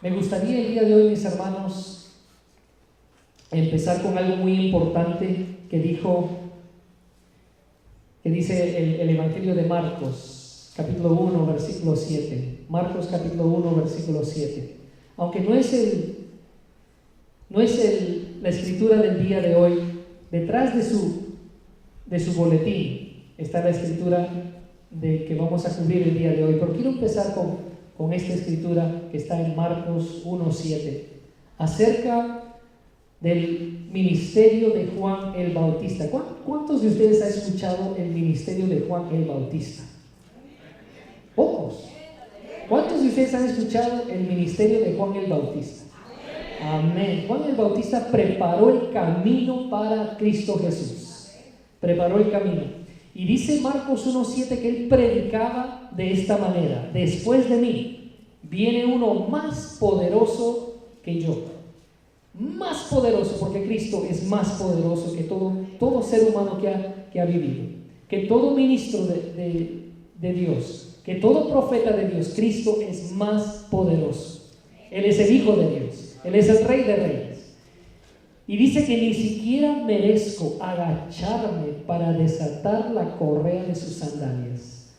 Me gustaría el día de hoy, mis hermanos, empezar con algo muy importante que dice el Evangelio de Marcos, capítulo 1, versículo 7. Marcos, capítulo 1, versículo 7. Aunque no es la escritura del día de hoy, detrás de su boletín está la escritura de que vamos a cubrir el día de hoy. Pero quiero empezar con esta escritura que está en Marcos 1:7, acerca del ministerio de Juan el Bautista. ¿Cuántos de ustedes han escuchado el ministerio de Juan el Bautista? Pocos. ¿Cuántos de ustedes han escuchado el ministerio de Juan el Bautista? Amén. Juan el Bautista preparó el camino para Cristo Jesús. Preparó el camino. Y dice Marcos 1:7 que él predicaba de esta manera: después de mí viene uno más poderoso que yo. Más poderoso, porque Cristo es más poderoso que todo ser humano que ha vivido, que todo ministro de Dios, que todo profeta de Dios. Cristo es más poderoso. Él es el Hijo de Dios, Él es el Rey de Reyes. Y dice que ni siquiera merezco agacharme para desatar la correa de sus sandalias.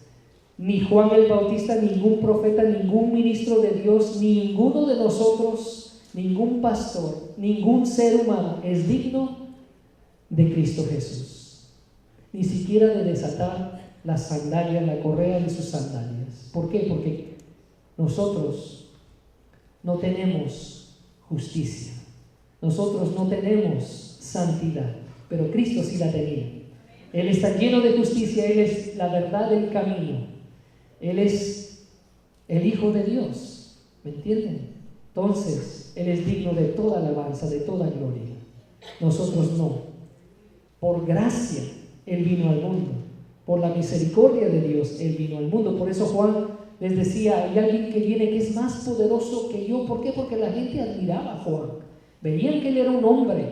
Ni Juan el Bautista, ningún profeta, ningún ministro de Dios, ninguno de nosotros, ningún pastor, ningún ser humano es digno de Cristo Jesús. Ni siquiera de desatar la sandalia, la correa de sus sandalias. ¿Por qué? Porque nosotros no tenemos justicia. Nosotros no tenemos santidad, pero Cristo sí la tenía. Él está lleno de justicia, Él es la verdad, el camino. Él es el Hijo de Dios. ¿Me entienden? Entonces, Él es digno de toda alabanza, de toda gloria. Nosotros no. Por gracia, Él vino al mundo. Por la misericordia de Dios, Él vino al mundo. Por eso Juan les decía: hay alguien que viene que es más poderoso que yo. ¿Por qué? Porque la gente admiraba a Juan. Veían que él era un hombre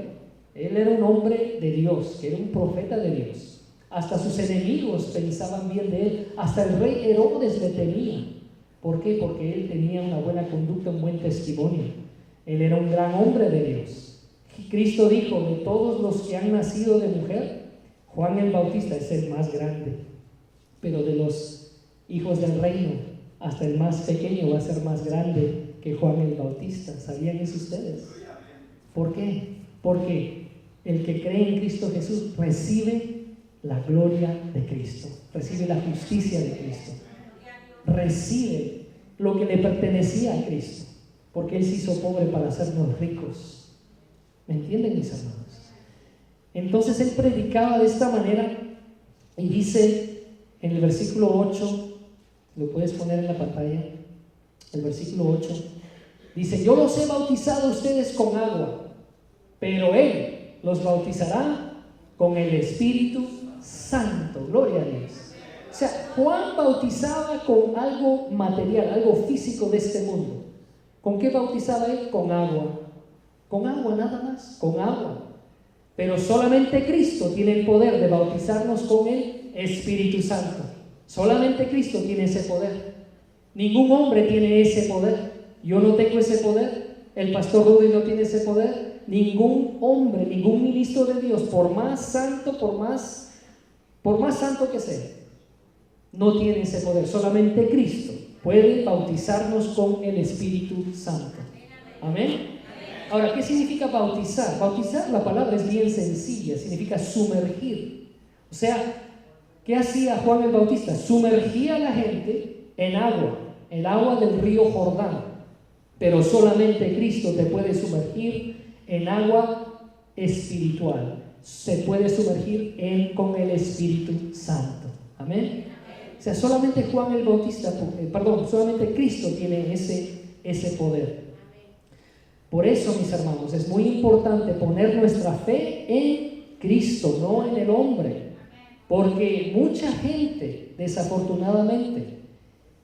de Dios, que era un profeta de Dios. Hasta sus enemigos pensaban bien de él, hasta el rey Herodes le temía. ¿Por qué? Porque él tenía una buena conducta, un buen testimonio. Él era un gran hombre de Dios. Cristo dijo: de todos los que han nacido de mujer, Juan el Bautista es el más grande, pero de los hijos del reino, hasta el más pequeño va a ser más grande que Juan el Bautista. ¿Sabían eso ustedes? ¿Por qué? Porque el que cree en Cristo Jesús recibe la gloria de Cristo, recibe la justicia de Cristo, recibe lo que le pertenecía a Cristo, porque Él se hizo pobre para hacernos ricos. ¿Me entienden, mis hermanos? Entonces Él predicaba de esta manera y dice en el versículo 8, lo puedes poner en la pantalla, el versículo 8, dice: yo los he bautizado a ustedes con agua, pero Él los bautizará con el Espíritu Santo. Gloria a Dios. O sea, Juan bautizaba con algo material, algo físico de este mundo. ¿Con qué bautizaba Él? Con agua. Con agua, nada más, con agua. Pero solamente Cristo tiene el poder de bautizarnos con el Espíritu Santo. Solamente Cristo tiene ese poder. Ningún hombre tiene ese poder. Yo no tengo ese poder. El pastor Rudy no tiene ese poder. Ningún hombre, ningún ministro de Dios, por más santo que sea, no tiene ese poder. Solamente Cristo puede bautizarnos con el Espíritu Santo. Amén. Ahora, ¿qué significa bautizar? Bautizar, la palabra es bien sencilla, significa sumergir. O sea, ¿qué hacía Juan el Bautista? Sumergía a la gente en agua, el agua del río Jordán. Pero solamente Cristo te puede sumergir en agua espiritual. Se puede sumergir con el Espíritu Santo. Amén. O sea, solamente Juan el Bautista, solamente Cristo tiene ese poder. Por eso, mis hermanos, es muy importante poner nuestra fe en Cristo, no en el hombre. Porque mucha gente, desafortunadamente,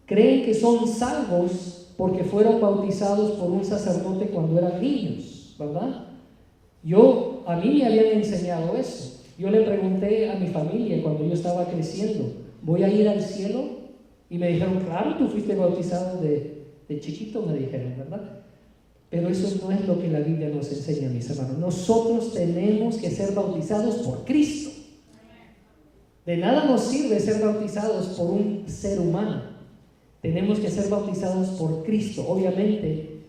creen que son salvos porque fueron bautizados por un sacerdote cuando eran niños, ¿verdad? A mí me habían enseñado eso. Yo le pregunté a mi familia cuando yo estaba creciendo: ¿voy a ir al cielo? Y me dijeron: claro, tú fuiste bautizado de chiquito, me dijeron, ¿verdad? Pero eso no es lo que la Biblia nos enseña, mis hermanos. Nosotros tenemos que ser bautizados por Cristo. De nada nos sirve ser bautizados por un ser humano. Tenemos que ser bautizados por Cristo. Obviamente,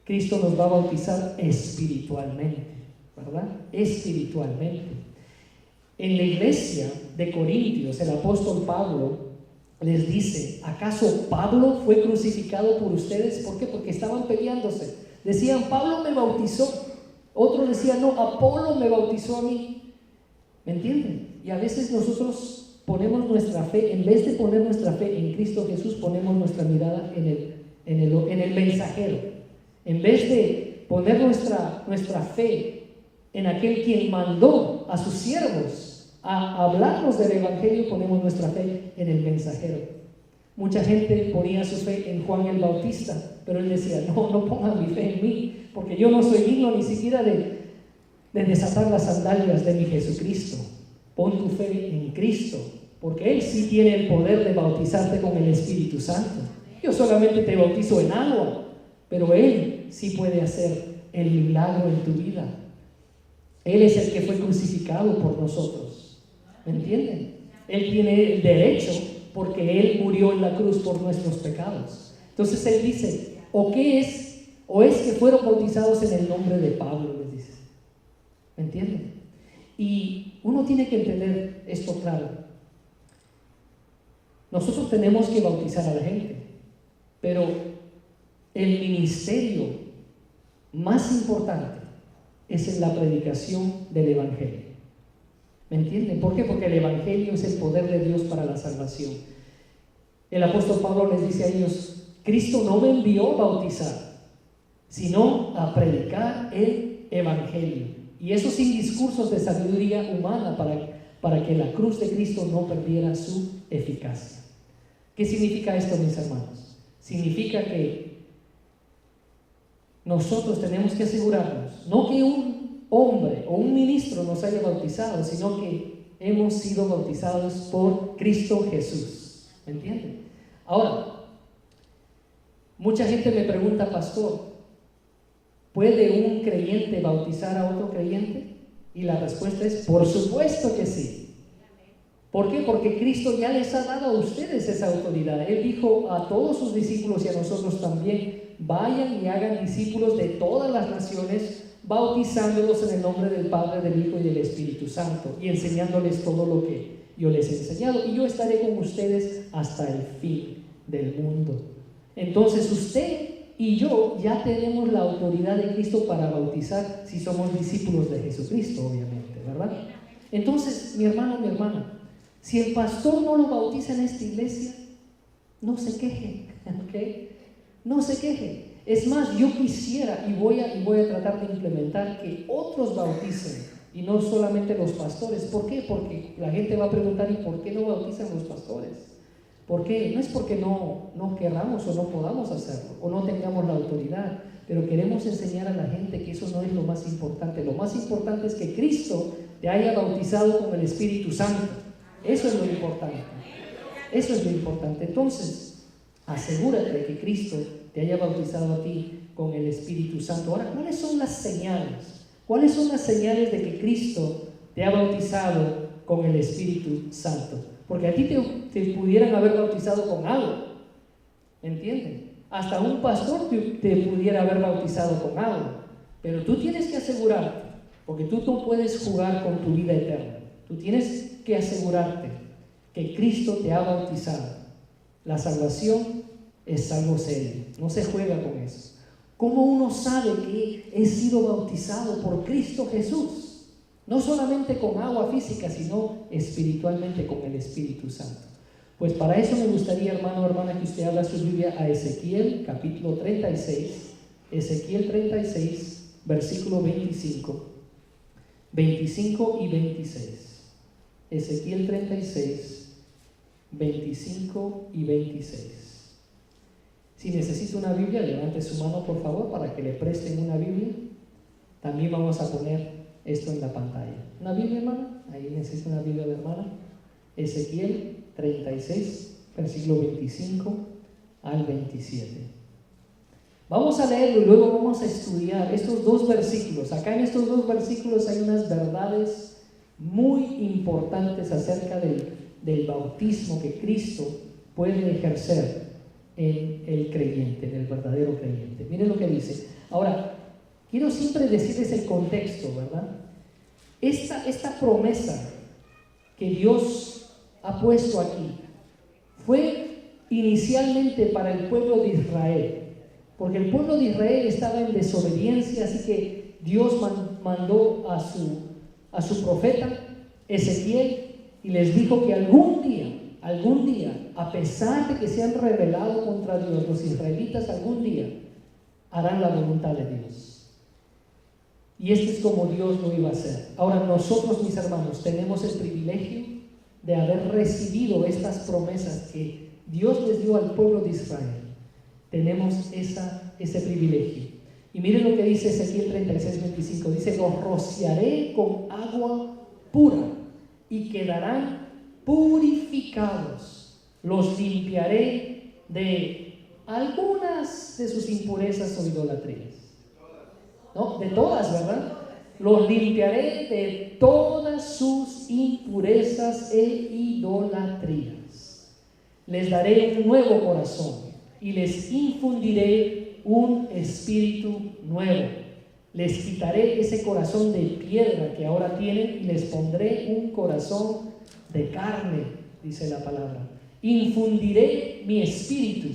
Cristo nos va a bautizar espiritualmente, ¿verdad? Espiritualmente. En la iglesia de Corintios, el apóstol Pablo les dice: ¿acaso Pablo fue crucificado por ustedes? ¿Por qué? Porque estaban peleándose. Decían: Pablo me bautizó. Otros decían: no, Apolo me bautizó a mí. ¿Me entienden? Y a veces nosotros ponemos nuestra fe, en vez de poner nuestra fe en Cristo Jesús, ponemos nuestra mirada en el mensajero. En vez de poner nuestra fe en aquel quien mandó a sus siervos a hablarnos del Evangelio, ponemos nuestra fe en el mensajero. Mucha gente ponía su fe en Juan el Bautista, pero él decía: no pongan mi fe en mí, porque yo no soy digno ni siquiera de desatar las sandalias de mi Jesucristo. Pon tu fe en Cristo, porque Él sí tiene el poder de bautizarte con el Espíritu Santo. Yo solamente te bautizo en agua, pero Él sí puede hacer el milagro en tu vida. Él es el que fue crucificado por nosotros. ¿Me entienden? Él tiene el derecho, porque Él murió en la cruz por nuestros pecados. Entonces Él dice: ¿o qué es? ¿O es que fueron bautizados en el nombre de Pablo? Les dice. ¿Me entienden? Y uno tiene que entender esto claro. Nosotros tenemos que bautizar a la gente, pero el ministerio más importante es en la predicación del Evangelio. ¿Me entienden? ¿Por qué? Porque el Evangelio es el poder de Dios para la salvación. El apóstol Pablo les dice a ellos: Cristo no me envió a bautizar, sino a predicar el Evangelio. Y eso sin discursos de sabiduría humana, para que la cruz de Cristo no perdiera su eficacia. ¿Qué significa esto, mis hermanos? Significa que nosotros tenemos que asegurarnos, no que un hombre o un ministro nos haya bautizado, sino que hemos sido bautizados por Cristo Jesús. ¿Me entienden? Ahora, mucha gente me pregunta: pastor, ¿puede un creyente bautizar a otro creyente? Y la respuesta es: por supuesto que sí. ¿Por qué? Porque Cristo ya les ha dado a ustedes esa autoridad. Él dijo a todos sus discípulos y a nosotros también: vayan y hagan discípulos de todas las naciones, bautizándolos en el nombre del Padre, del Hijo y del Espíritu Santo, y enseñándoles todo lo que yo les he enseñado, y yo estaré con ustedes hasta el fin del mundo. Entonces usted y yo ya tenemos la autoridad de Cristo para bautizar, si somos discípulos de Jesucristo, obviamente, ¿verdad? Entonces, mi hermano, mi hermana, si el pastor no lo bautiza en esta iglesia, no se queje, ¿ok? No se queje. Es más, yo quisiera y voy a tratar de implementar que otros bauticen y no solamente los pastores. ¿Por qué? Porque la gente va a preguntar: ¿y por qué no bautizan los pastores? ¿Por qué? No es porque no queramos o no podamos hacerlo o no tengamos la autoridad, pero queremos enseñar a la gente que eso no es lo más importante. Lo más importante es que Cristo te haya bautizado con el Espíritu Santo. Eso es lo importante. Eso es lo importante. Entonces, asegúrate de que Cristo te haya bautizado a ti con el Espíritu Santo. Ahora, ¿cuáles son las señales? ¿Cuáles son las señales de que Cristo te ha bautizado con el Espíritu Santo? Porque a ti te pudieran haber bautizado con agua, ¿me entienden? Hasta un pastor te pudiera haber bautizado con agua, pero tú tienes que asegurarte, porque tú no puedes jugar con tu vida eterna. Tú tienes que asegurarte que Cristo te ha bautizado. La salvación es algo serio, no se juega con eso. ¿Cómo uno sabe que he sido bautizado por Cristo Jesús? No solamente con agua física, sino espiritualmente con el Espíritu Santo. Pues para eso me gustaría, hermano o hermana, que usted abra su Biblia a Ezequiel capítulo 36, Ezequiel 36, versículo 25 y 26. Ezequiel 36, 25 y 26. Si necesita una Biblia, levante su mano por favor para que le presten una Biblia. También vamos a poner esto en la pantalla. ¿Una Biblia, hermana? Ahí necesita una Biblia de hermana. Ezequiel 36, versículo 25 al 27. Vamos a leerlo y luego vamos a estudiar estos dos versículos. Acá en estos dos versículos hay unas verdades muy importantes acerca del bautismo que Cristo puede ejercer en el creyente, en el verdadero creyente. Miren lo que dice. Ahora, quiero siempre decirles el contexto, ¿verdad? Esta promesa que Dios ha puesto aquí fue inicialmente para el pueblo de Israel, porque el pueblo de Israel estaba en desobediencia, así que Dios mandó a su profeta Ezequiel y les dijo que algún día, a pesar de que se han rebelado contra Dios, los israelitas algún día harán la voluntad de Dios. Y esto es como Dios lo iba a hacer. Ahora nosotros, mis hermanos, tenemos el privilegio de haber recibido estas promesas que Dios les dio al pueblo de Israel. Tenemos ese privilegio. Y miren lo que dice Ezequiel 36:25. Dice: los rociaré con agua pura y quedarán purificados. Los limpiaré de algunas de sus impurezas o idolatrías. ¿No? De todas, ¿verdad? Los limpiaré de todas sus impurezas e idolatrías. Les daré un nuevo corazón y les infundiré un espíritu nuevo. Les quitaré ese corazón de piedra que ahora tienen y les pondré un corazón de carne, dice la palabra. Infundiré mi espíritu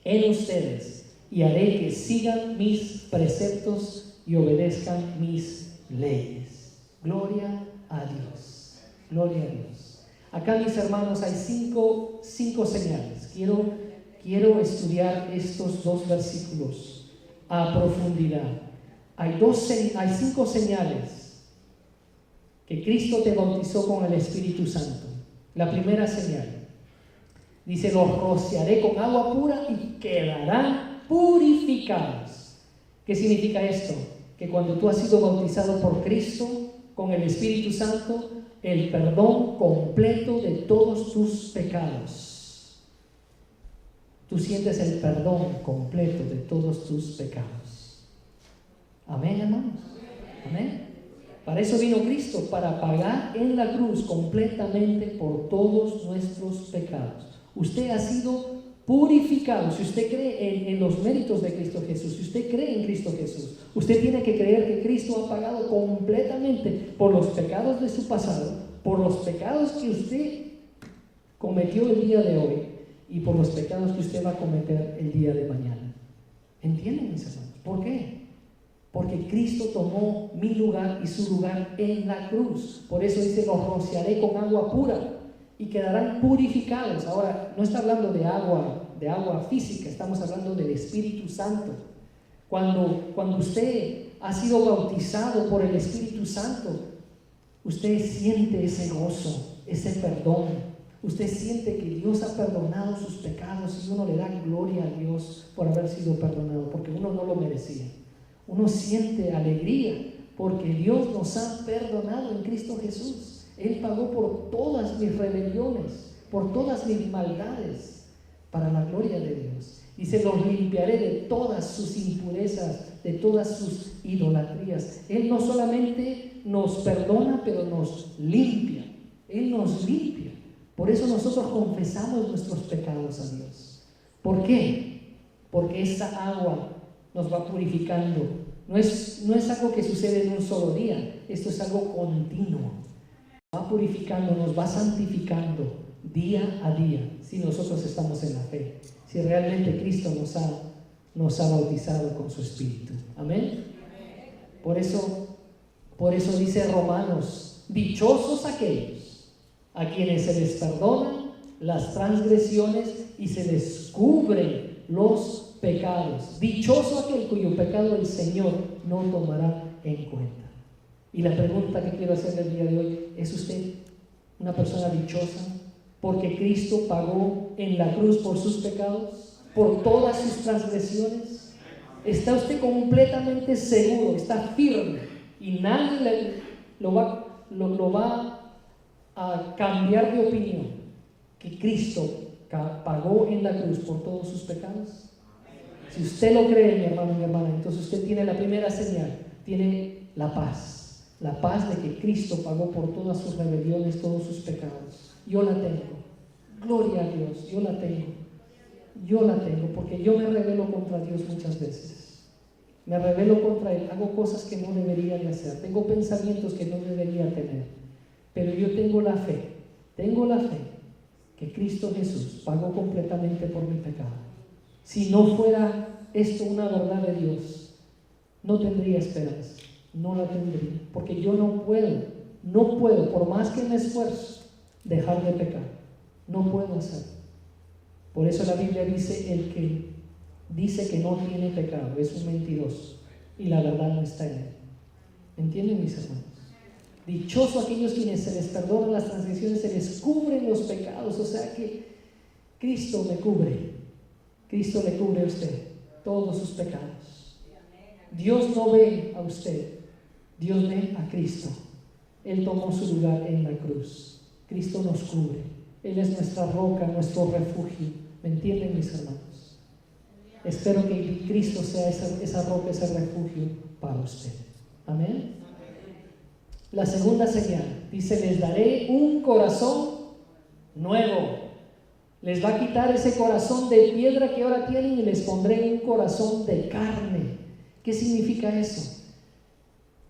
en ustedes y haré que sigan mis preceptos y obedezcan mis leyes. Gloria a Dios. Gloria a Dios. Acá, mis hermanos, hay cinco señales. Quiero estudiar estos dos versículos a profundidad. Hay 5 señales que Cristo te bautizó con el Espíritu Santo. La primera señal dice: los rociaré con agua pura y quedarán purificados. ¿Qué significa esto? Que cuando tú has sido bautizado por Cristo con el Espíritu Santo, el perdón completo de todos tus pecados. Tú sientes el perdón completo de todos tus pecados. Amén, hermanos. Amén. Para eso vino Cristo, para pagar en la cruz completamente por todos nuestros pecados. Usted ha sido purificado. Si usted cree en los méritos de Cristo Jesús, si usted cree en Cristo Jesús, usted tiene que creer que Cristo ha pagado completamente por los pecados de su pasado, por los pecados que usted cometió el día de hoy y por los pecados que usted va a cometer el día de mañana. ¿Entienden, mis hermanos? ¿Por qué? Porque Cristo tomó mi lugar y su lugar en la cruz. Por eso dice: los rociaré con agua pura y quedarán purificados. Ahora, no está hablando de agua física, estamos hablando del Espíritu Santo. Cuando usted ha sido bautizado por el Espíritu Santo, usted siente ese gozo, ese perdón. Usted siente que Dios ha perdonado sus pecados y uno le da gloria a Dios por haber sido perdonado, porque uno no lo merecía. Uno siente alegría porque Dios nos ha perdonado en Cristo Jesús. Él pagó por todas mis rebeliones, por todas mis maldades, para la gloria de Dios. Y se los limpiaré de todas sus impurezas, de todas sus idolatrías. Él no solamente nos perdona, pero nos limpia. Él nos limpia. Por eso nosotros confesamos nuestros pecados a Dios. ¿Por qué? Porque esa agua nos va purificando. No es algo que sucede en un solo día. Esto es algo continuo. Nos va purificando, nos va santificando día a día, si nosotros estamos en la fe, si realmente Cristo nos ha bautizado con su Espíritu. Amén. Por eso dice Romanos: dichosos aquellos a quienes se les perdonan las transgresiones y se les cubren los pecados. Dichoso aquel cuyo pecado el Señor no tomará en cuenta. Y la pregunta que quiero hacerle el día de hoy: ¿es usted una persona dichosa porque Cristo pagó en la cruz por sus pecados, por todas sus transgresiones? ¿Está usted completamente seguro, está firme y nadie lo va a cambiar de opinión, que Cristo pagó en la cruz por todos sus pecados? Si usted lo cree, mi hermano y mi hermana, entonces usted tiene la primera señal, tiene la paz de que Cristo pagó por todas sus rebeliones, todos sus pecados. Yo la tengo, gloria a Dios, yo la tengo, porque yo me rebelo contra Dios muchas veces, me rebelo contra Él, hago cosas que no debería de hacer, tengo pensamientos que no debería tener, pero yo tengo la fe que Cristo Jesús pagó completamente por mi pecado. Si no fuera esto una verdad de Dios, no tendría esperanza, no la tendría, porque yo no puedo, por más que me esfuerzo, dejar de pecar, no puedo hacerlo. Por eso la Biblia dice, el que dice que no tiene pecado es un mentiroso y la verdad no está en él. ¿Entienden, mis hermanos? Dichoso aquellos quienes se les perdonan las transgresiones, se les cubren los pecados, o sea que Cristo me cubre. Cristo le cubre a usted todos sus pecados. Dios no ve a usted, Dios ve a Cristo. Él tomó su lugar en la cruz. Cristo nos cubre. Él es nuestra roca, nuestro refugio. ¿Me entienden, mis hermanos? Espero que Cristo sea esa roca, ese refugio para usted. Amén. La segunda señal dice: les daré un corazón nuevo. Les va a quitar ese corazón de piedra que ahora tienen y les pondré un corazón de carne. ¿Qué significa eso?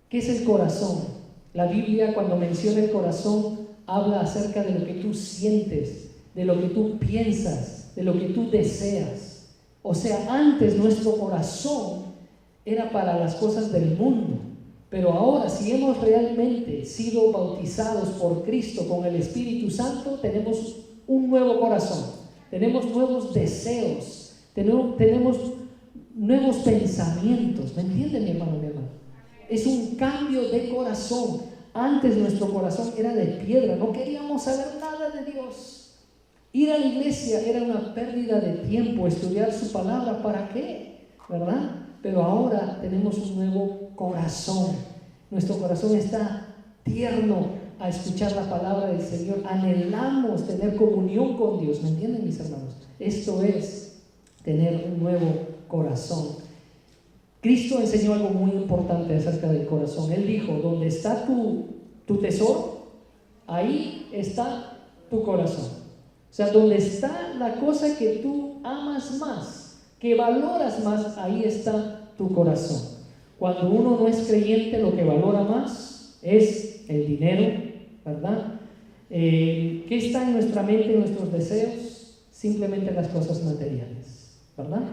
¿Qué es el corazón? La Biblia, cuando menciona el corazón, habla acerca de lo que tú sientes, de lo que tú piensas, de lo que tú deseas. O sea, antes nuestro corazón era para las cosas del mundo, pero ahora, si hemos realmente sido bautizados por Cristo con el Espíritu Santo, tenemos un nuevo corazón, tenemos nuevos deseos, tenemos nuevos pensamientos. ¿Me entiende, mi hermano, mi hermana? Es un cambio de corazón. Antes nuestro corazón era de piedra, no queríamos saber nada de Dios. Ir a la iglesia era una pérdida de tiempo, estudiar su palabra, ¿para qué? ¿Verdad? Pero ahora tenemos un nuevo corazón. Nuestro corazón está tierno a escuchar la palabra del Señor. Anhelamos tener comunión con Dios. ¿Me entienden, mis hermanos? Esto es tener un nuevo corazón. Cristo enseñó algo muy importante acerca del corazón. Él dijo: donde está tu tesoro, ahí está tu corazón. O sea, donde está la cosa que tú amas más, que valoras más, ahí está tu corazón. Cuando uno no es creyente, lo que valora más es el dinero, ¿verdad? ¿Qué está en nuestra mente, en nuestros deseos? Simplemente las cosas materiales, ¿verdad?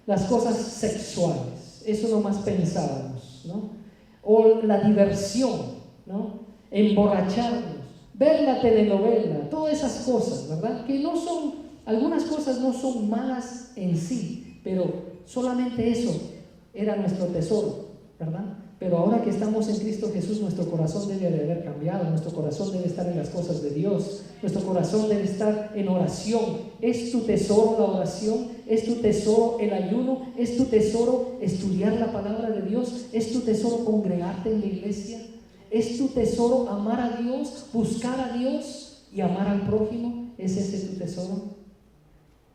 Las cosas sexuales, eso nomás pensábamos, ¿no? O la diversión, ¿no? Emborracharnos, ver la telenovela, todas esas cosas, ¿verdad? Que no son, algunas cosas no son malas en sí, pero solamente eso era nuestro tesoro, ¿verdad? Pero ahora que estamos en Cristo Jesús, nuestro corazón debe de haber cambiado, nuestro corazón debe estar en las cosas de Dios, nuestro corazón debe estar en oración. ¿Es tu tesoro la oración? ¿Es tu tesoro el ayuno? ¿Es tu tesoro estudiar la palabra de Dios? ¿Es tu tesoro congregarte en la iglesia? ¿Es tu tesoro amar a Dios, buscar a Dios y amar al prójimo? ¿Es ese tu tesoro?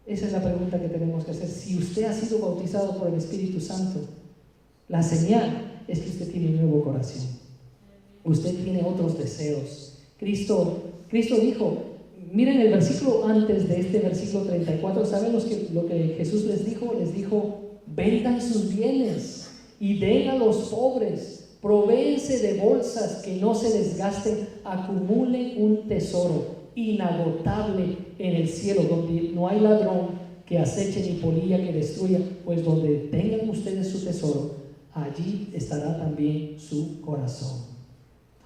Esa es la pregunta que tenemos que hacer. Si usted ha sido bautizado por el Espíritu Santo, la señal es que usted tiene un nuevo corazón. Usted tiene otros deseos. Cristo dijo, miren el versículo antes de este versículo 34, ¿saben lo que Jesús les dijo? Les dijo: vendan sus bienes y den a los pobres, provéense de bolsas que no se desgasten, acumulen un tesoro inagotable en el cielo, donde no hay ladrón que aceche ni polilla que destruya, pues donde tengan ustedes su tesoro, allí estará también su corazón.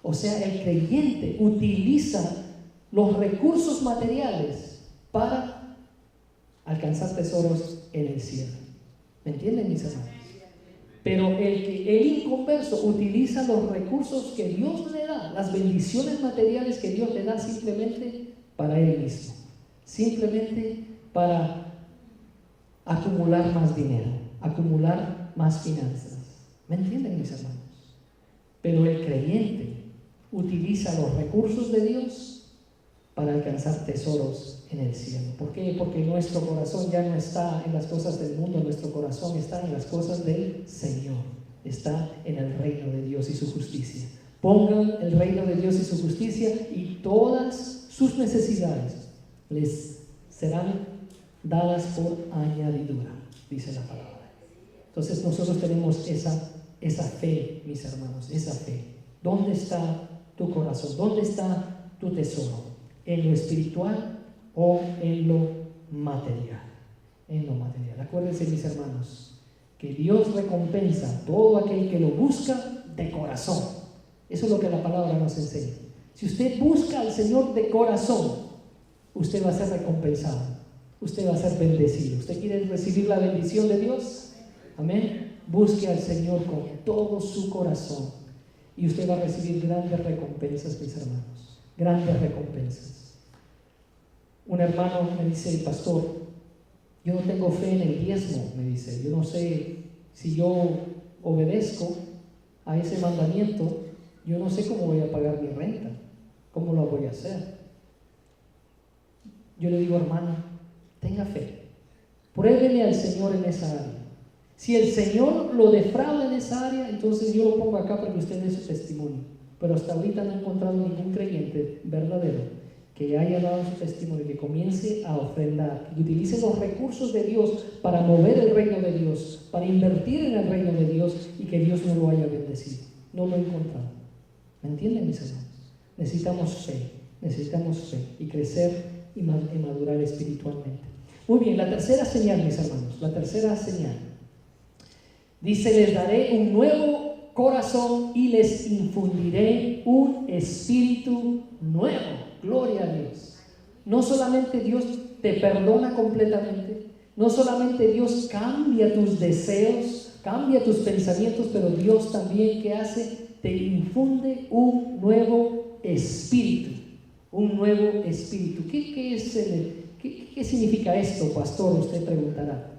O sea, el creyente utiliza los recursos materiales para alcanzar tesoros en el cielo. ¿Me entienden, mis hermanos? Pero el inconverso utiliza los recursos que Dios le da, las bendiciones materiales que Dios le da, simplemente para él mismo, simplemente para acumular más dinero, acumular más finanzas. ¿Me entienden, mis hermanos? Pero el creyente utiliza los recursos de Dios para alcanzar tesoros en el cielo. ¿Por qué? Porque nuestro corazón ya no está en las cosas del mundo, nuestro corazón está en las cosas del Señor, está en el reino de Dios y su justicia. Pongan el reino de Dios y su justicia y todas sus necesidades les serán dadas por añadidura, dice la palabra. Entonces nosotros tenemos esa fe, mis hermanos, esa fe. ¿Dónde está tu corazón? ¿Dónde está tu tesoro? ¿En lo espiritual o en lo material? En lo material. Acuérdense, mis hermanos, que Dios recompensa a todo aquel que lo busca de corazón. Eso es lo que la palabra nos enseña. Si usted busca al Señor de corazón, usted va a ser recompensado, usted va a ser bendecido. ¿Usted quiere recibir la bendición de Dios? Amén. Busque al Señor con todo su corazón y usted va a recibir grandes recompensas, mis hermanos, grandes recompensas. Un hermano me dice: pastor, yo no tengo fe en el diezmo, me dice. Yo no sé si yo obedezco a ese mandamiento, yo no sé cómo voy a pagar mi renta, cómo lo voy a hacer. Yo le digo: hermano, tenga fe, pruébele al Señor en esa área. Si el Señor lo defrauda en esa área, entonces yo lo pongo acá para que usted dé su testimonio. Pero hasta ahorita no he encontrado ningún creyente verdadero que haya dado su testimonio, que comience a ofrendar, que utilice los recursos de Dios para mover el reino de Dios, para invertir en el reino de Dios y que Dios no lo haya bendecido. No lo he encontrado. ¿Me entienden, mis hermanos? Necesitamos fe y crecer y madurar espiritualmente. Muy bien, la tercera señal, mis hermanos, la tercera señal. Dice: les daré un nuevo corazón y les infundiré un espíritu nuevo. Gloria a Dios. No solamente Dios te perdona completamente, no solamente Dios cambia tus deseos, cambia tus pensamientos, pero Dios también, ¿qué hace? Te infunde un nuevo espíritu. Un nuevo espíritu. ¿Qué significa esto, pastor? Usted preguntará.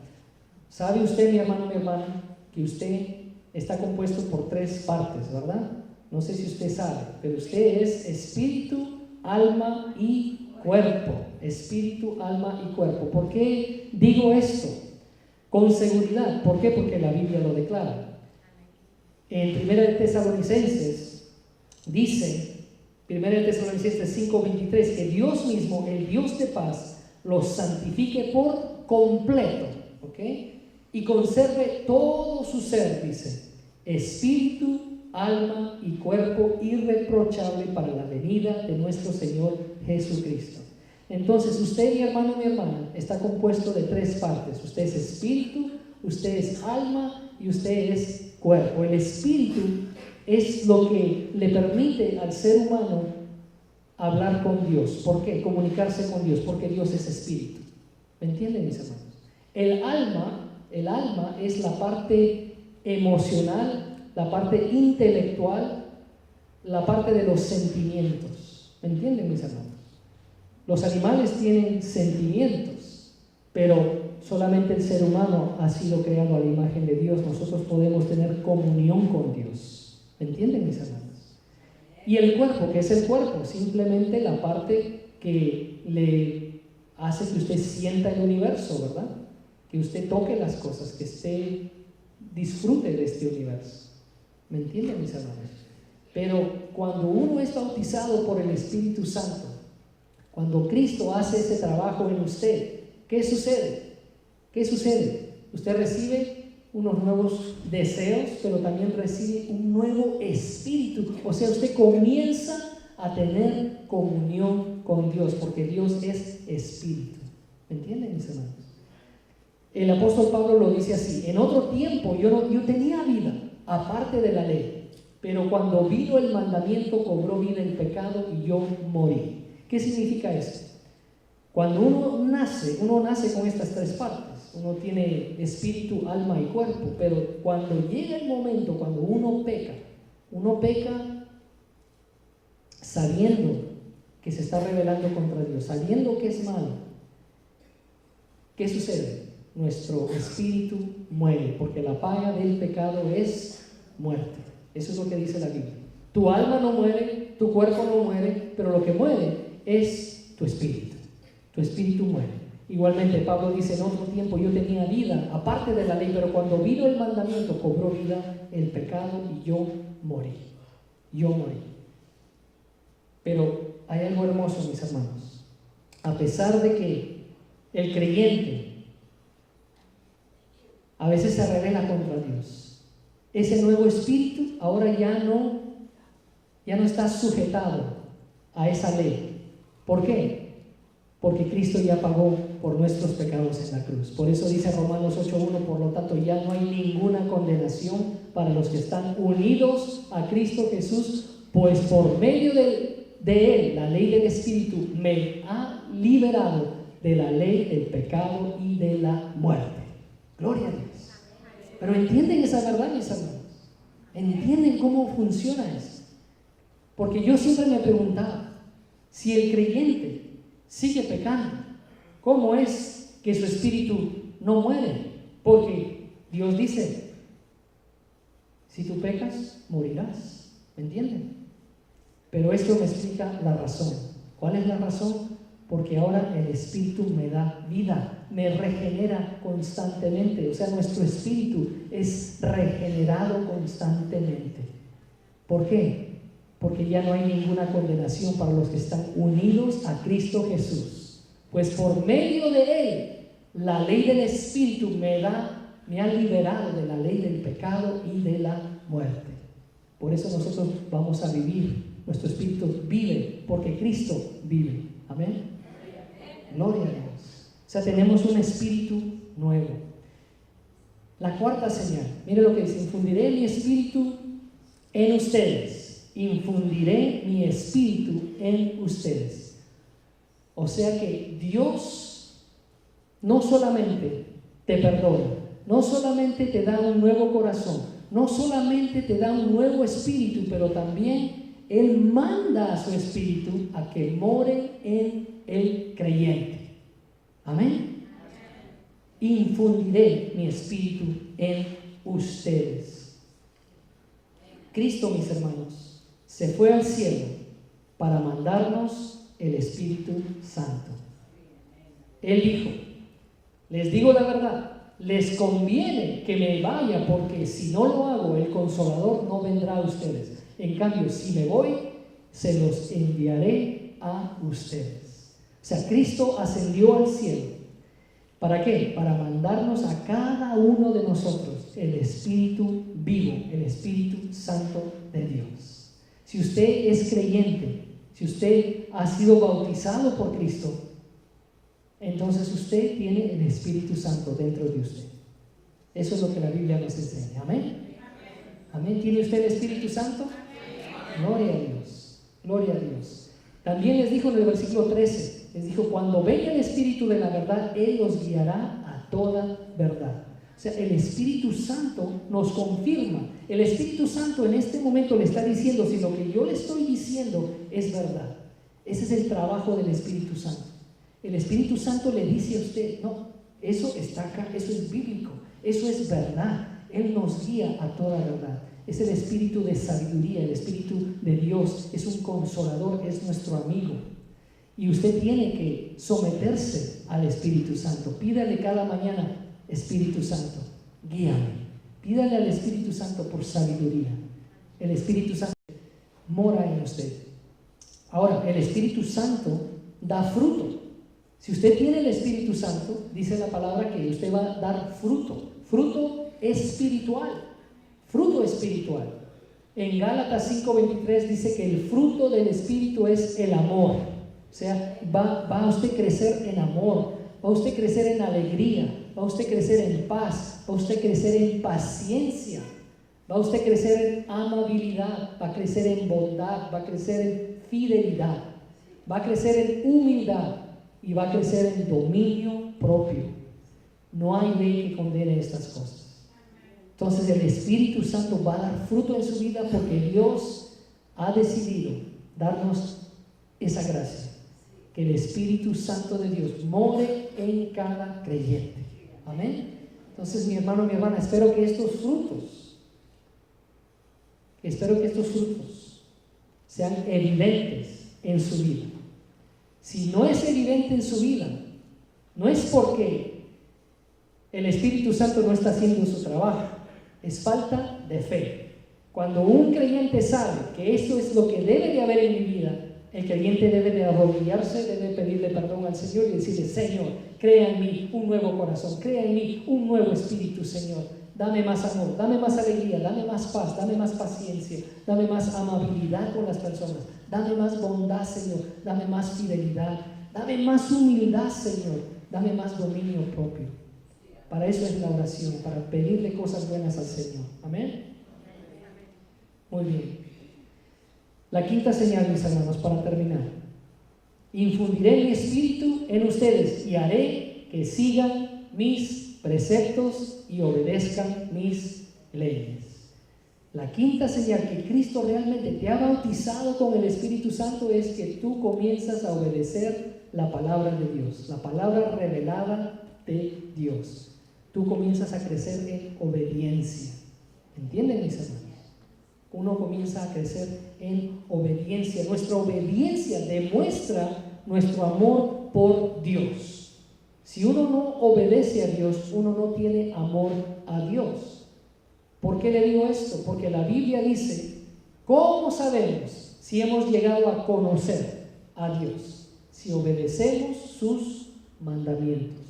¿Sabe usted, mi hermano, mi hermana, que usted está compuesto por 3 partes, verdad? No sé si usted sabe, pero usted es espíritu, alma y cuerpo. Espíritu, alma y cuerpo. ¿Por qué digo esto? Con seguridad. ¿Por qué? Porque la Biblia lo declara. En 1 Tesalonicenses dice, 1 Tesalonicenses 5:23, que Dios mismo, el Dios de paz, los santifique por completo, ¿ok? Y conserve todo su ser, dice, espíritu, alma y cuerpo irreprochable para la venida de nuestro Señor Jesucristo. Entonces, usted, mi hermano, mi hermana, está compuesto de 3 partes. Usted es espíritu, usted es alma y usted es cuerpo. El espíritu es lo que le permite al ser humano hablar con Dios. ¿Por qué? Comunicarse con Dios, porque Dios es espíritu. ¿Me entienden, mis hermanos? El alma es la parte emocional, la parte intelectual, la parte de los sentimientos. ¿Me entienden, mis hermanos? Los animales tienen sentimientos, pero solamente el ser humano ha sido creado a la imagen de Dios. Nosotros podemos tener comunión con Dios. ¿Me entienden, mis hermanos? Y el cuerpo, ¿qué es el cuerpo? Simplemente la parte que le hace que usted sienta el universo, ¿verdad? Que usted toque las cosas, que usted disfrute de este universo. ¿Me entienden, mis hermanos? Pero cuando uno es bautizado por el Espíritu Santo, cuando Cristo hace ese trabajo en usted, ¿qué sucede? ¿Qué sucede? Usted recibe unos nuevos deseos, pero también recibe un nuevo espíritu. O sea, usted comienza a tener comunión con Dios, porque Dios es espíritu. ¿Me entienden, mis hermanos? El apóstol Pablo lo dice así: en otro tiempo yo tenía vida aparte de la ley, pero cuando vino el mandamiento cobró vida el pecado y yo morí. ¿Qué significa esto? Cuando uno nace con estas 3 partes. Uno tiene espíritu, alma y cuerpo, pero cuando llega el momento, cuando uno peca sabiendo que se está rebelando contra Dios, sabiendo que es malo. ¿Qué sucede? Nuestro espíritu muere, porque la paga del pecado es muerte. Eso es lo que dice la Biblia. Tu alma no muere, tu cuerpo no muere, pero lo que muere es tu espíritu. Tu espíritu muere. Igualmente Pablo dice, en otro tiempo yo tenía vida, aparte de la ley, pero cuando vino el mandamiento cobró vida el pecado y yo morí. Yo morí. Pero hay algo hermoso, mis hermanos. A pesar de que el creyente a veces se revela contra Dios, ese nuevo espíritu ahora ya no está sujetado a esa ley. ¿Por qué? Porque Cristo ya pagó por nuestros pecados en la cruz. Por eso dice Romanos 8:1, por lo tanto ya no hay ninguna condenación para los que están unidos a Cristo Jesús, pues por medio de Él, la ley del Espíritu, me ha liberado de la ley del pecado y de la muerte. Gloria a Dios. Pero ¿entienden esa verdad, mis hermanos? ¿Entienden cómo funciona eso? Porque yo siempre me preguntaba, si el creyente sigue pecando, ¿cómo es que su espíritu no muere? Porque Dios dice, si tú pecas, morirás. ¿Me entienden? Pero esto me explica la razón. ¿Cuál es la razón? Porque ahora el espíritu me da vida, me regenera constantemente. O sea, nuestro espíritu es regenerado constantemente. ¿Por qué? Porque ya no hay ninguna condenación para los que están unidos a Cristo Jesús. Pues por medio de Él, la ley del Espíritu me ha liberado de la ley del pecado y de la muerte. Por eso nosotros vamos a vivir. Nuestro espíritu vive porque Cristo vive. Amén. Gloria a Dios. O sea, tenemos un espíritu nuevo. La cuarta señal, mire lo que dice: infundiré mi espíritu en ustedes. Infundiré mi espíritu en ustedes. O sea que Dios no solamente te perdona, no solamente te da un nuevo corazón, no solamente te da un nuevo espíritu, pero también Él manda a su espíritu a que more en el creyente. Amén. Infundiré mi espíritu en ustedes. Cristo, mis hermanos, se fue al cielo para mandarnos el Espíritu Santo. Él dijo, les digo la verdad, les conviene que me vaya, porque si no lo hago, el Consolador no vendrá a ustedes. En cambio, si me voy, se los enviaré a ustedes. O sea, Cristo ascendió al cielo. ¿Para qué? Para mandarnos a cada uno de nosotros el Espíritu vivo, el Espíritu Santo de Dios. Si usted es creyente, si usted ha sido bautizado por Cristo, entonces usted tiene el Espíritu Santo dentro de usted. Eso es lo que la Biblia nos enseña. Amén. Amén. ¿Tiene usted el Espíritu Santo? Gloria a Dios. Gloria a Dios. También les dijo en el versículo 13, les dijo, cuando venga el Espíritu de la verdad, Él los guiará a toda verdad. O sea, el Espíritu Santo nos confirma. El Espíritu Santo en este momento le está diciendo si lo que yo le estoy diciendo es verdad. Ese es el trabajo del Espíritu Santo. El Espíritu Santo le dice a usted, no, eso está acá, eso es bíblico, eso es verdad. Él nos guía a toda verdad. Es el espíritu de sabiduría, el Espíritu de Dios. Es un consolador, es nuestro amigo. Y usted tiene que someterse al Espíritu Santo. Pídale cada mañana, Espíritu Santo, guíame. Pídale al Espíritu Santo por sabiduría. El Espíritu Santo mora en usted. Ahora, el Espíritu Santo da fruto. Si usted tiene el Espíritu Santo, dice la palabra que usted va a dar fruto. Fruto espiritual. Fruto espiritual. En Gálatas 5:23 dice que el fruto del Espíritu es el amor. O sea, va a usted crecer en amor, va a usted crecer en alegría, va a usted crecer en paz, va a usted crecer en paciencia, va a usted crecer en amabilidad, va a crecer en bondad, va a crecer en fidelidad, va a crecer en humildad y va a crecer en dominio propio. No hay ley que condene estas cosas. Entonces el Espíritu Santo va a dar fruto en su vida porque Dios ha decidido darnos esa gracia. Que el Espíritu Santo de Dios more en cada creyente. Amén. Entonces, mi hermano, mi hermana, espero que estos frutos sean evidentes en su vida. Si no es evidente en su vida, no es porque el Espíritu Santo no está haciendo su trabajo, es falta de fe. Cuando un creyente sabe que esto es lo que debe de haber en mi vida, el creyente debe de arrodillarse, debe pedirle perdón al Señor y decirle: Señor, crea en mí un nuevo corazón, crea en mí un nuevo espíritu, Señor. Dame más amor, dame más alegría, dame más paz, dame más paciencia, dame más amabilidad con las personas, dame más bondad, Señor, dame más fidelidad, dame más humildad, Señor, dame más dominio propio. Para eso es la oración, para pedirle cosas buenas al Señor. Amén. Muy bien. La quinta señal, mis hermanos, para terminar: infundiré mi espíritu en ustedes y haré que sigan mis preceptos y obedezcan mis leyes. La quinta señal que Cristo realmente te ha bautizado con el Espíritu Santo es que tú comienzas a obedecer la palabra de Dios, la palabra revelada de Dios. Tú comienzas a crecer en obediencia. ¿Entienden, mis hermanos? Uno comienza a crecer en obediencia. Nuestra obediencia demuestra nuestro amor por Dios. Si uno no obedece a Dios, uno no tiene amor a Dios. ¿Por qué le digo esto? Porque la Biblia dice: ¿cómo sabemos si hemos llegado a conocer a Dios? Si obedecemos sus mandamientos.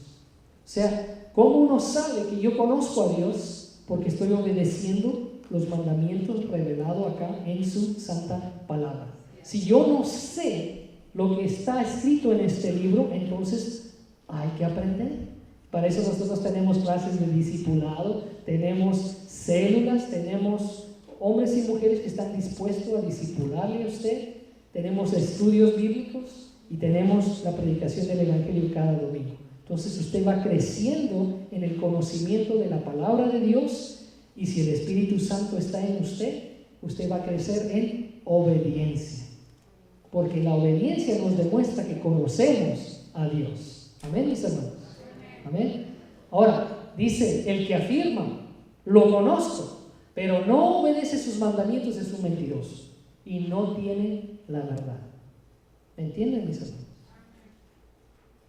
O sea, ¿cómo uno sabe que yo conozco a Dios? Porque estoy obedeciendo los mandamientos revelados acá en su santa palabra. Si yo no sé lo que está escrito en este libro, entonces hay que aprender. Para eso nosotros tenemos clases de discipulado, tenemos células, tenemos hombres y mujeres que están dispuestos a discipularle a usted, tenemos estudios bíblicos y tenemos la predicación del Evangelio cada domingo. Entonces usted va creciendo en el conocimiento de la palabra de Dios, y si el Espíritu Santo está en usted, usted va a crecer en obediencia, porque la obediencia nos demuestra que conocemos a Dios. Amén, mis hermanos. Amén. Ahora, dice: el que afirma, lo conozco, pero no obedece sus mandamientos, es un mentiroso y no tiene la verdad. ¿Me entienden, mis hermanos?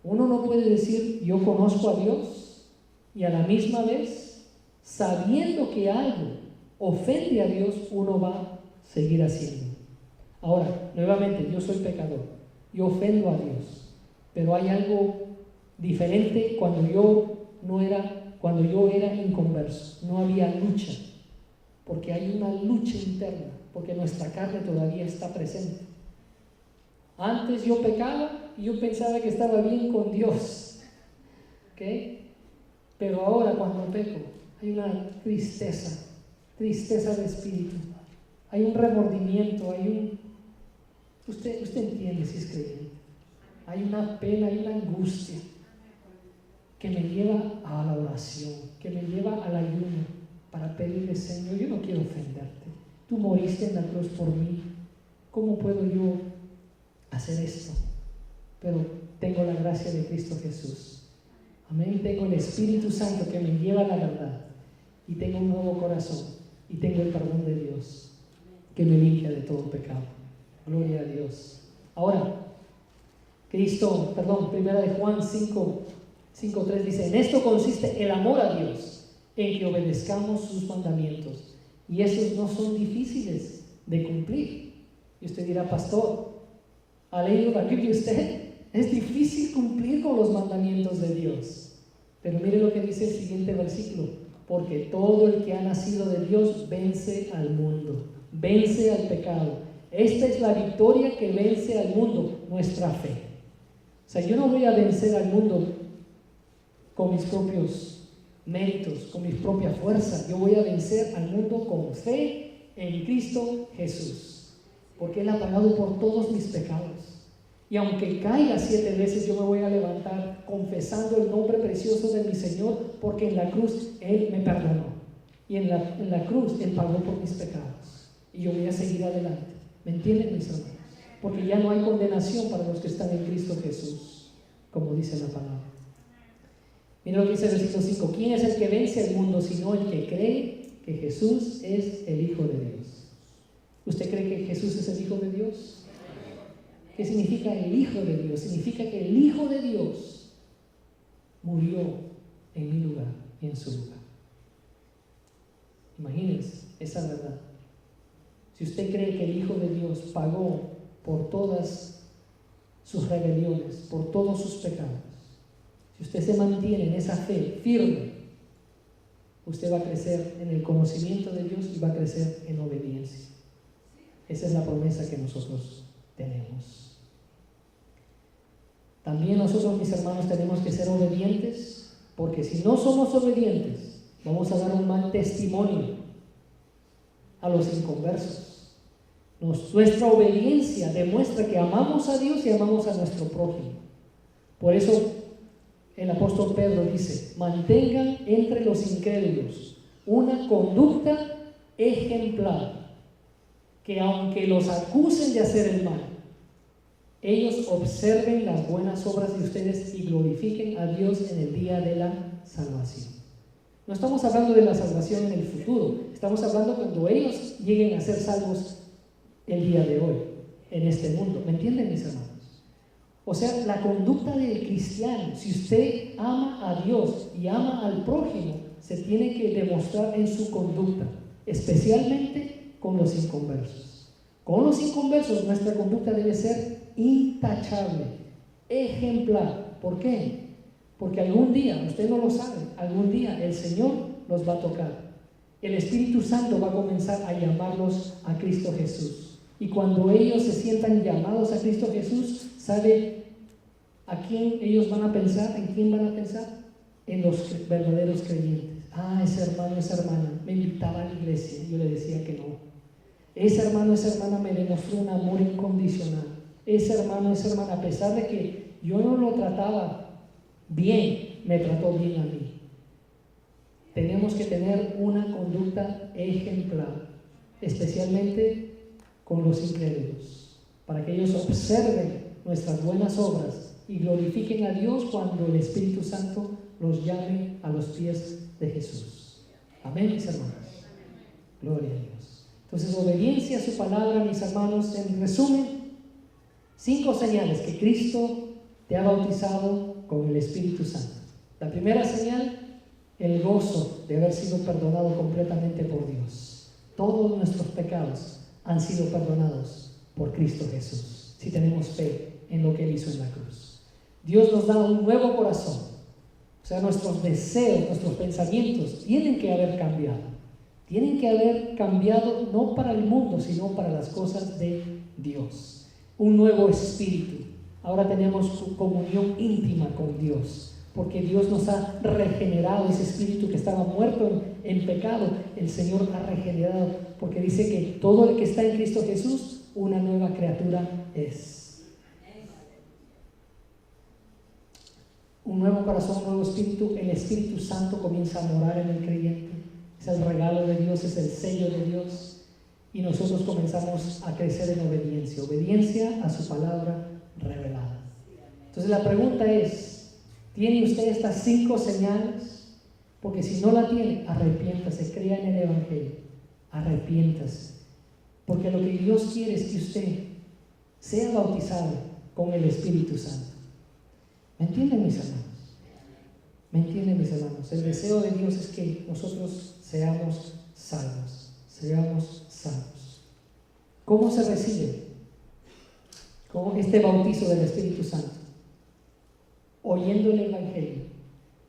Uno no puede decir: yo conozco a Dios, y a la misma vez, sabiendo que algo ofende a Dios, uno va a seguir haciendo. Ahora, nuevamente, yo soy pecador, yo ofendo a Dios, pero hay algo diferente cuando yo era inconverso. No había lucha, porque hay una lucha interna, porque nuestra carne todavía está presente. Antes yo pecaba y yo pensaba que estaba bien con Dios, ¿ok? Pero ahora cuando peco, hay una tristeza de espíritu, hay un remordimiento, usted entiende si es creyente, hay una pena, hay una angustia que me lleva a la oración, que me lleva al ayuno para pedirle: Señor, yo no quiero ofenderte, tú moriste en la cruz por mí, ¿cómo puedo yo hacer esto? Pero tengo la gracia de Cristo Jesús. Amén. Tengo el Espíritu Santo que me lleva a la verdad, y tengo un nuevo corazón, y tengo el perdón de Dios que me limpia de todo pecado. Gloria a Dios. Ahora, primera de Juan 5:3 dice: en esto consiste el amor a Dios, en que obedezcamos sus mandamientos, y esos no son difíciles de cumplir. Y usted dirá: pastor, ¿ha leído la Biblia usted? Es difícil cumplir con los mandamientos de Dios. Pero mire lo que dice el siguiente versículo: porque todo el que ha nacido de Dios vence al mundo, vence al pecado. Esta es la victoria que vence al mundo, nuestra fe. O sea, yo no voy a vencer al mundo con mis propios méritos, con mi propia fuerza. Yo voy a vencer al mundo con fe en Cristo Jesús, porque Él ha pagado por todos mis pecados. Y aunque caiga 7 veces, yo me voy a levantar confesando el nombre precioso de mi Señor, porque en la cruz Él me perdonó, y en la cruz Él pagó por mis pecados, y yo voy a seguir adelante. ¿Me entienden, mis hermanos? Porque ya no hay condenación para los que están en Cristo Jesús, como dice la palabra. Miren lo que dice el versículo 5: ¿quién es el que vence al mundo sino el que cree que Jesús es el Hijo de Dios? ¿Usted cree que Jesús es el Hijo de Dios? ¿Qué significa el Hijo de Dios? Significa que el Hijo de Dios murió en mi lugar y en su lugar. Imagínense esa verdad. Si usted cree que el Hijo de Dios pagó por todas sus rebeliones, por todos sus pecados, si usted se mantiene en esa fe firme, usted va a crecer en el conocimiento de Dios y va a crecer en obediencia. Esa es la promesa que nosotros tenemos. También nosotros, mis hermanos, tenemos que ser obedientes, porque si no somos obedientes, vamos a dar un mal testimonio a los inconversos. Nuestra obediencia demuestra que amamos a Dios y amamos a nuestro prójimo. Por eso el apóstol Pedro dice: mantengan entre los incrédulos una conducta ejemplar, que aunque los acusen de hacer el mal, ellos observen las buenas obras de ustedes y glorifiquen a Dios en el día de la salvación. No estamos hablando de la salvación en el futuro, estamos hablando cuando ellos lleguen a ser salvos el día de hoy, en este mundo. ¿Me entienden, mis hermanos? O sea, la conducta del cristiano, si usted ama a Dios y ama al prójimo, se tiene que demostrar en su conducta, especialmente con los inconversos. Con los inconversos nuestra conducta debe ser intachable, ejemplar. ¿Por qué? Porque algún día, usted no lo sabe, algún día el Señor los va a tocar. El Espíritu Santo va a comenzar a llamarlos a Cristo Jesús. Y cuando ellos se sientan llamados a Cristo Jesús, ¿sabe a quién ellos van a pensar? ¿En quién van a pensar? En los verdaderos creyentes. Ese hermano, esa hermana me invitaba a la iglesia, yo le decía que no. Ese hermano, esa hermana me demostró un amor incondicional. Ese hermano, esa hermana, a pesar de que yo no lo trataba bien, me trató bien a mí. Tenemos que tener una conducta ejemplar, especialmente con los incrédulos, para que ellos observen nuestras buenas obras y glorifiquen a Dios cuando el Espíritu Santo los llame a los pies de Jesús. Amén, mis hermanos. Gloria a Dios. Entonces, obediencia a su palabra, mis hermanos. En resumen, 5 señales que Cristo te ha bautizado con el Espíritu Santo. La primera señal, el gozo de haber sido perdonado completamente por Dios. Todos nuestros pecados han sido perdonados por Cristo Jesús, si tenemos fe en lo que Él hizo en la cruz. Dios nos da un nuevo corazón. O sea, nuestros deseos, nuestros pensamientos tienen que haber cambiado. Tienen que haber cambiado no para el mundo, sino para las cosas de Dios. Un nuevo espíritu. Ahora tenemos comunión íntima con Dios, porque Dios nos ha regenerado. Ese espíritu que estaba muerto en pecado, el Señor ha regenerado, porque dice que todo el que está en Cristo Jesús, una nueva criatura es. Un nuevo corazón, un nuevo espíritu. El Espíritu Santo comienza a morar en el creyente. Es el regalo de Dios, es el sello de Dios, y nosotros comenzamos a crecer en obediencia. Obediencia a su palabra revelada. Entonces la pregunta es: ¿tiene usted estas 5 señales? Porque si no la tiene, arrepiéntase, crea en el Evangelio, arrepiéntase, porque lo que Dios quiere es que usted sea bautizado con el Espíritu Santo. ¿Me entienden, mis hermanos? ¿Me entienden, mis hermanos? El deseo de Dios es que nosotros seamos salvos, seamos salvos. ¿Cómo se recibe con este bautizo del Espíritu Santo? Oyendo el Evangelio,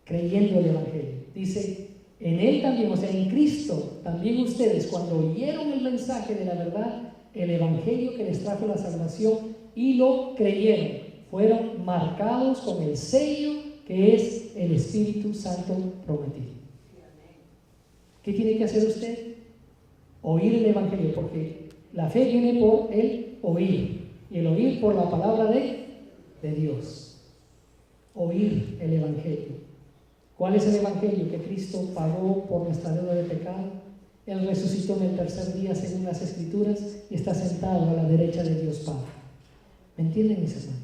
creyendo el Evangelio. Dice, en Él también, o sea, en Cristo, también ustedes, cuando oyeron el mensaje de la verdad, el Evangelio que les trajo la salvación, y lo creyeron, fueron marcados con el sello que es el Espíritu Santo prometido. ¿Qué tiene que hacer usted? Oír el Evangelio, porque la fe viene por el oír, y el oír por la palabra de Dios. Oír el Evangelio. ¿Cuál es el Evangelio? Que Cristo pagó por nuestra deuda de pecado. Él resucitó en el tercer día según las Escrituras y está sentado a la derecha de Dios Padre. ¿Me entienden, mis hermanos?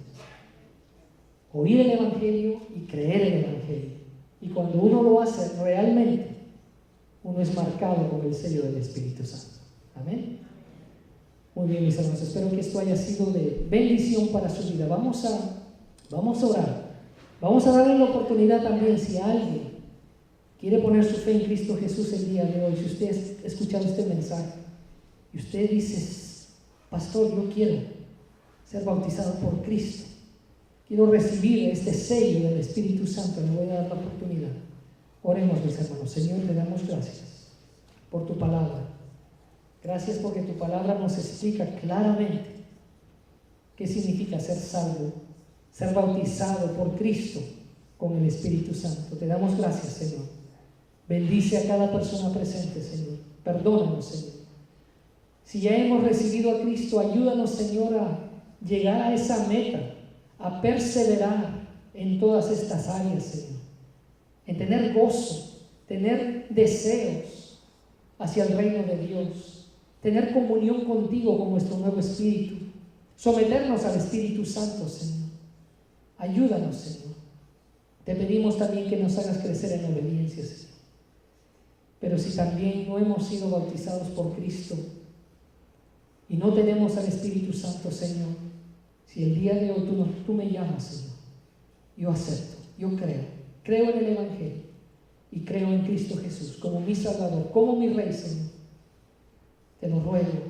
Oír el Evangelio y creer el Evangelio. Y cuando uno lo hace realmente, uno es marcado con el sello del Espíritu Santo. Amén. Muy bien, mis hermanos, espero que esto haya sido de bendición para su vida. Vamos a orar. Vamos a darle la oportunidad también, si alguien quiere poner su fe en Cristo Jesús el día de hoy, si usted ha escuchado este mensaje y usted dice: pastor, yo quiero ser bautizado por Cristo, quiero recibir este sello del Espíritu Santo, le voy a dar la oportunidad. Oremos, mis hermanos. Señor, te damos gracias por tu palabra. Gracias porque tu palabra nos explica claramente qué significa ser salvo, ser bautizado por Cristo con el Espíritu Santo. Te damos gracias, Señor. Bendice a cada persona presente, Señor. Perdónanos, Señor. Si ya hemos recibido a Cristo, ayúdanos, Señor, a llegar a esa meta, a perseverar en todas estas áreas, Señor. En tener gozo, tener deseos hacia el reino de Dios, tener comunión contigo con nuestro nuevo espíritu, someternos al Espíritu Santo, Señor. Ayúdanos, Señor. Te pedimos también que nos hagas crecer en obediencia, Señor. Pero si también no hemos sido bautizados por Cristo y no tenemos al Espíritu Santo, Señor, si el día de hoy tú me llamas, Señor, yo acepto, yo creo en el Evangelio y creo en Cristo Jesús como mi Salvador, como mi Rey, Señor. Te lo ruego,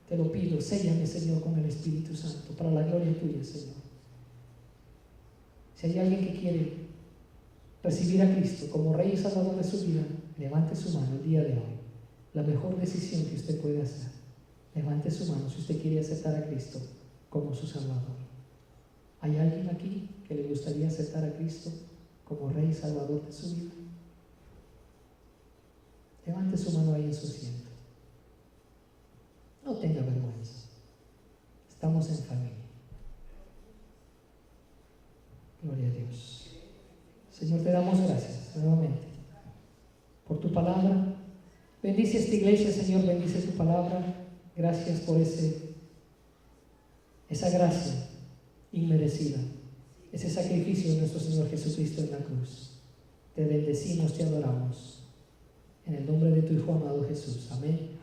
te lo pido, séllame, Señor, con el Espíritu Santo, para la gloria tuya, Señor. Si hay alguien que quiere recibir a Cristo como Rey y Salvador de su vida, levante su mano el día de hoy. La mejor decisión que usted puede hacer. Levante su mano si usted quiere aceptar a Cristo como su Salvador. ¿Hay alguien aquí que le gustaría aceptar a Cristo como Rey y Salvador de su vida? Levante su mano ahí en su asiento. No tenga vergüenza. Estamos en familia. Gloria a Dios. Señor, te damos gracias nuevamente por tu palabra. Bendice esta iglesia, Señor, bendice tu palabra. Gracias por esa gracia inmerecida, ese sacrificio de nuestro Señor Jesucristo en la cruz. Te bendecimos, te adoramos. En el nombre de tu Hijo amado Jesús. Amén.